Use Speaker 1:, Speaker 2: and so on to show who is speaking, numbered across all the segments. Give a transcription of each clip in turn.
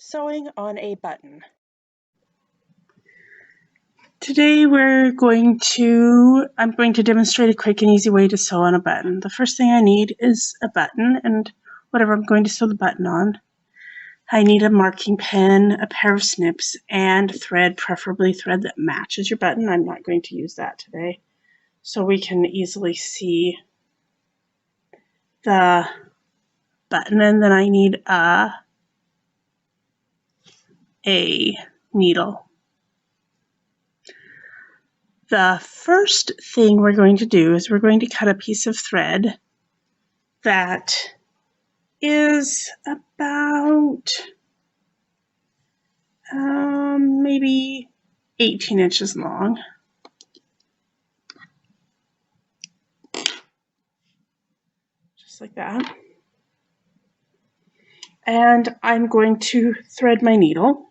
Speaker 1: Sewing on a button. Today I'm going to demonstrate a quick and easy way to sew on a button. The first thing I need is a button and whatever I'm going to sew the button on. I need a marking pen, a pair of snips, and thread, preferably thread that matches your button. I'm not going to use that today, so we can easily see the button. And then I need a needle. The first thing we're going to do is we're going to cut a piece of thread that is about maybe 18 inches long. Just like that. And I'm going to thread my needle.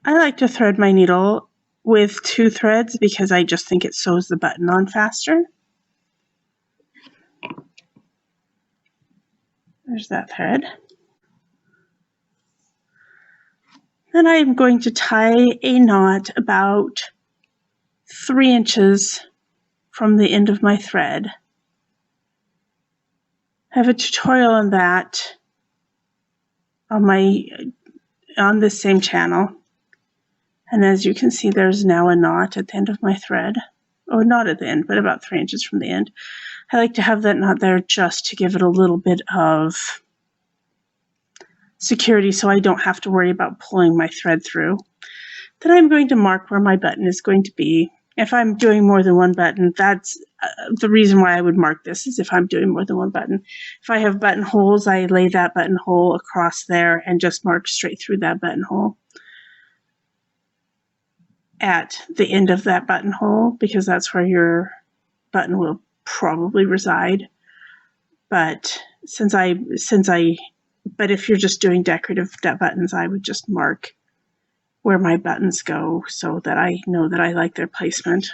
Speaker 1: I like to thread my needle with 2 threads because I just think it sews the button on faster. There's that thread. Then I'm going to tie a knot about 3 inches from the end of my thread. I have a tutorial on that on this same channel. And as you can see, there's now a knot at the end of my thread. Or not at the end, but about 3 inches from the end. I like to have that knot there just to give it a little bit of security so I don't have to worry about pulling my thread through. Then I'm going to mark where my button is going to be. If I'm doing more than one button, that's the reason why I would mark this is if I'm doing more than one button. If I have buttonholes, I lay that buttonhole across there and just mark straight through that buttonhole at the end of that buttonhole because that's where your button will probably reside. But but if you're just doing decorative buttons, I would just mark where my buttons go so that I know that I like their placement.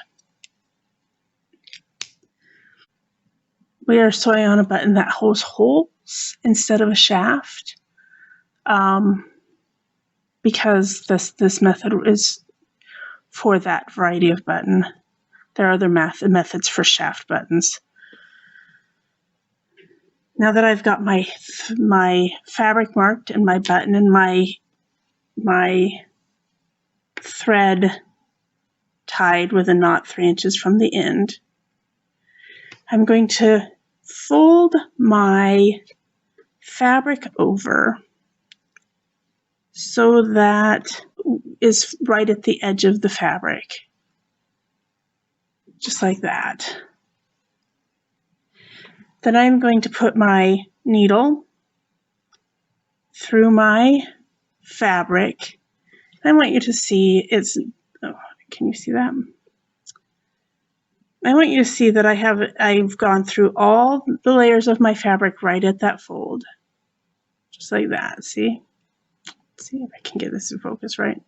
Speaker 1: We are sewing on a button that holds holes instead of a shaft because this method is for that variety of button. There are other methods for shaft buttons. Now that I've got my fabric marked and my button and my thread tied with a knot 3 inches from the end, I'm going to fold my fabric over so that is right at the edge of the fabric, just like that. Then I'm going to put my needle through my fabric. I want you to see can you see that? I want you to see that I've gone through all the layers of my fabric right at that fold. Just like that, see? Let's see if I can get this in focus right.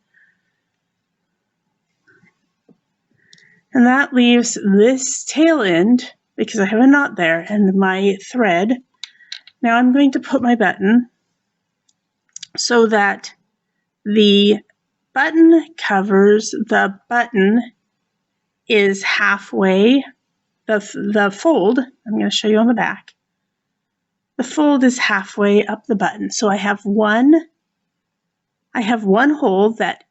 Speaker 1: And that leaves this tail end, because I have a knot there, and my thread. Now I'm going to put my button so that the button covers, the button is halfway, the fold, I'm going to show you on the back. The fold is halfway up the button. So I have one hole that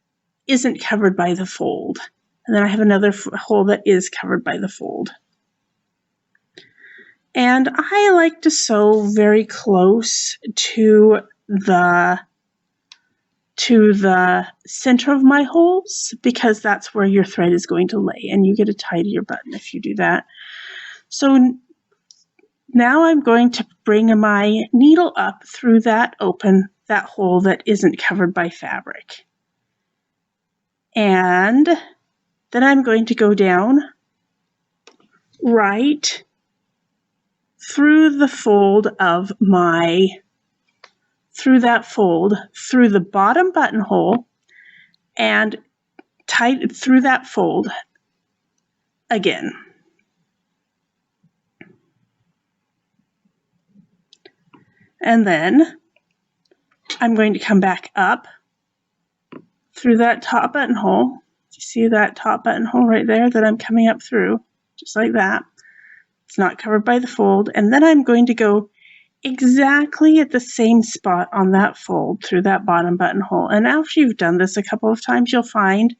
Speaker 1: isn't covered by the fold. And then I have another hole that is covered by the fold. And I like to sew very close to the center of my holes because that's where your thread is going to lay, and you get a tie to your button if you do that. So now I'm going to bring my needle up through that hole that isn't covered by fabric. And then I'm going to go down right through the fold of through the bottom buttonhole and tight through that fold again. And then I'm going to come back up through that top buttonhole. You see that top buttonhole right there that I'm coming up through, just like that. It's not covered by the fold. And then I'm going to go exactly at the same spot on that fold through that bottom buttonhole. And after you've done this a couple of times, you'll find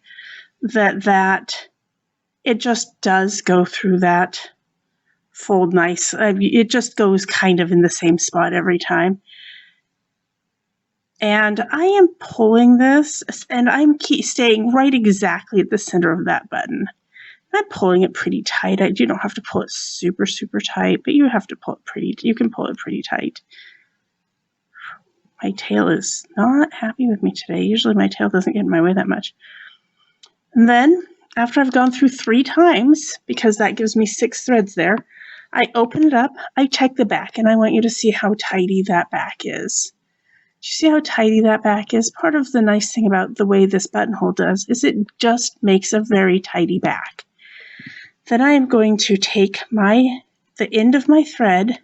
Speaker 1: that it just does go through that fold nice. It just goes kind of in the same spot every time. And I am pulling this, and I'm staying right exactly at the center of that button. I'm pulling it pretty tight. You don't have to pull it super, super tight, but you have to pull it pretty. You can pull it pretty tight. My tail is not happy with me today. Usually my tail doesn't get in my way that much. And then after I've gone through 3 times, because that gives me 6 threads there, I open it up, I check the back, and I want you to see how tidy that back is. Do you see how tidy that back is? Part of the nice thing about the way this buttonhole does is it just makes a very tidy back. Then I am going to take the end of my thread,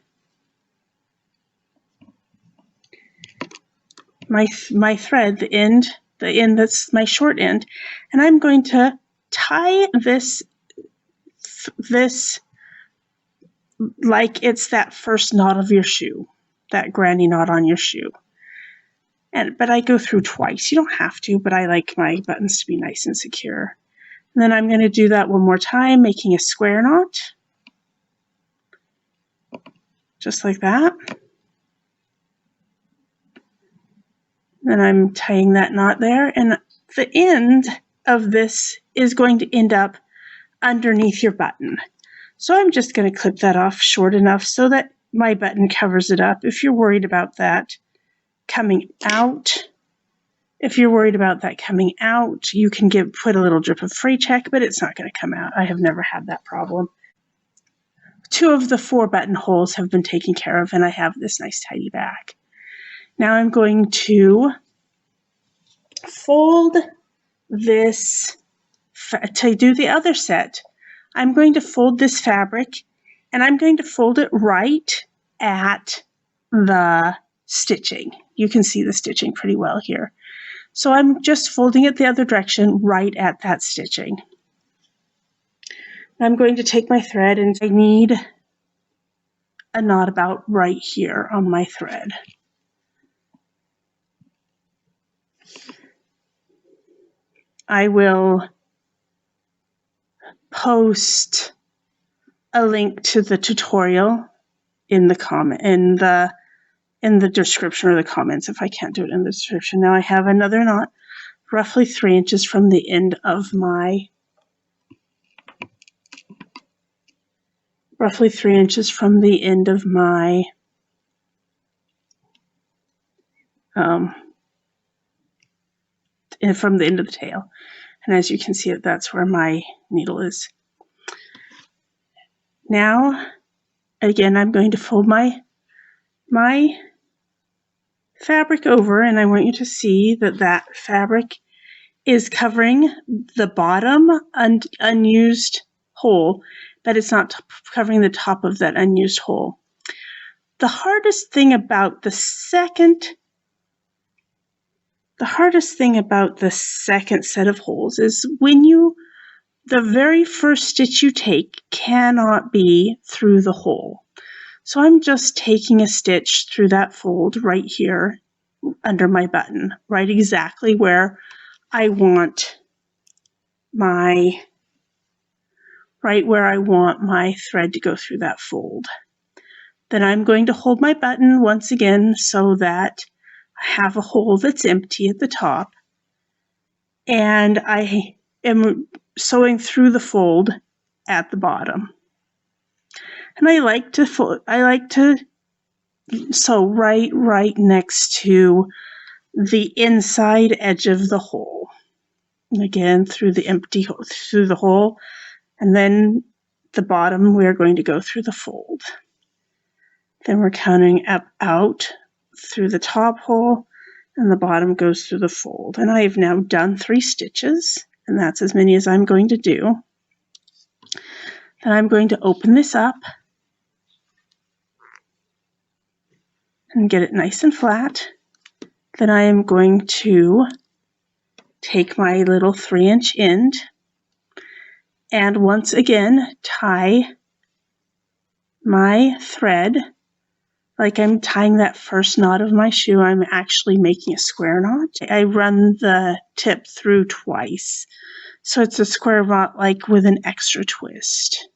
Speaker 1: my thread, the end that's my short end, and I'm going to tie this like it's that first knot of your shoe, that granny knot on your shoe. But I go through twice. You don't have to, but I like my buttons to be nice and secure. And then I'm going to do that one more time, making a square knot, just like that. Then I'm tying that knot there, and the end of this is going to end up underneath your button. So I'm just going to clip that off short enough so that my button covers it up. If you're worried about that coming out, you can put a little drip of Fray Check, but it's not going to come out. I have never had that problem. 2 of the 4 buttonholes have been taken care of, and I have this nice tidy back. Now I'm going to fold this. To do the other set, I'm going to fold this fabric, and I'm going to fold it right at the stitching. You can see the stitching pretty well here. So I'm just folding it the other direction right at that stitching. I'm going to take my thread, and I need a knot about right here on my thread. I will post a link to the tutorial in the description or the comments if I can't do it in the description. Now I have another knot roughly 3 inches from the end of my from the end of the tail. And as you can see, that's where my needle is. Now, again, I'm going to fold my fabric over, and I want you to see that fabric is covering the bottom unused hole, but it's not covering the top of that unused hole. The hardest thing about the second set of holes is the very first stitch you take cannot be through the hole. So I'm just taking a stitch through that fold right here under my button, right exactly where I want my thread to go through that fold. Then I'm going to hold my button once again so that I have a hole that's empty at the top, and I am sewing through the fold at the bottom. And I like to sew right next to the inside edge of the hole. And again, through the hole, and then the bottom we're going to go through the fold. Then we're counting out through the top hole, and the bottom goes through the fold. And I have now done 3 stitches, and that's as many as I'm going to do. Then I'm going to open this up, and get it nice and flat. Then I am going to take my little 3-inch end and once again tie my thread like I'm tying that first knot of my shoe. I'm actually making a square knot. I run the tip through twice, so it's a square knot like with an extra twist.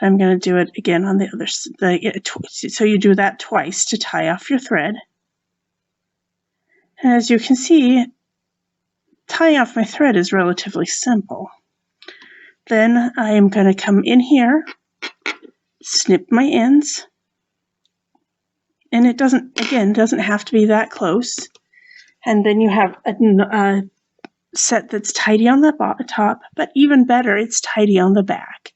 Speaker 1: I'm going to do it again on the other side. So you do that twice to tie off your thread. And as you can see, tying off my thread is relatively simple. Then I am going to come in here, snip my ends, and it doesn't have to be that close. And then you have a set that's tidy on the top, but even better, it's tidy on the back.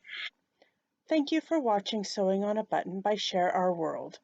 Speaker 1: Thank you for watching Sewing on a Button by Share Our World.